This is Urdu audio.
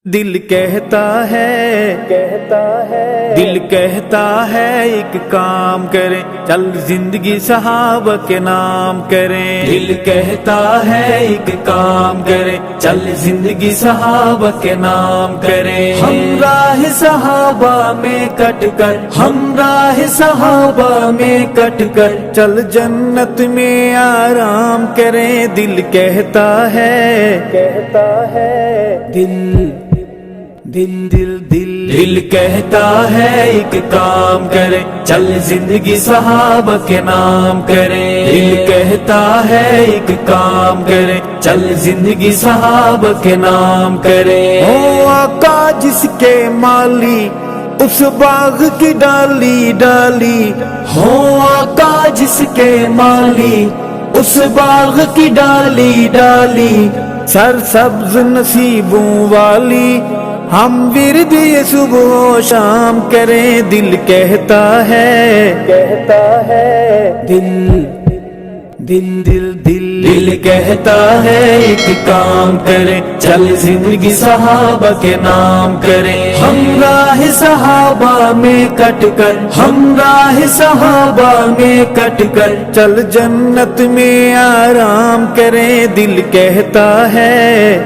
دل کہتا ہے ایک کام کریں، چل زندگی صحابہ کے نام کریں۔ دل کہتا ہے ایک کام کریں، چل زندگی صحابہ کے نام کریں۔ ہم راہ صحابہ میں کٹ کر، ہم راہ صحابہ میں کٹ کر، چل جنت میں آرام کریں۔ دل کہتا ہے دل کہتا ہے ایک کام کریں، چل زندگی صحابہ کے نام کریں۔ دل کہتا ہے ایک کام کریں، چل زندگی صحابہ کے نام کریں۔ او آقا جس کے مالی اس باغ کی ڈالی ڈالی، ہو آقا جس کے مالی اس باغ کی ڈالی ڈالی، سر سبز نصیبوں والی ہم ورد یہ صبح و شام کریں۔ دل کہتا ہے دل کہتا ہے ایک کام کریں، چل زندگی صحابہ کے نام کریں۔ ہم راہ صحابہ میں کٹ کر، ہم راہ صحابہ میں کٹ کر، چل جنت میں آرام کریں۔ دل کہتا ہے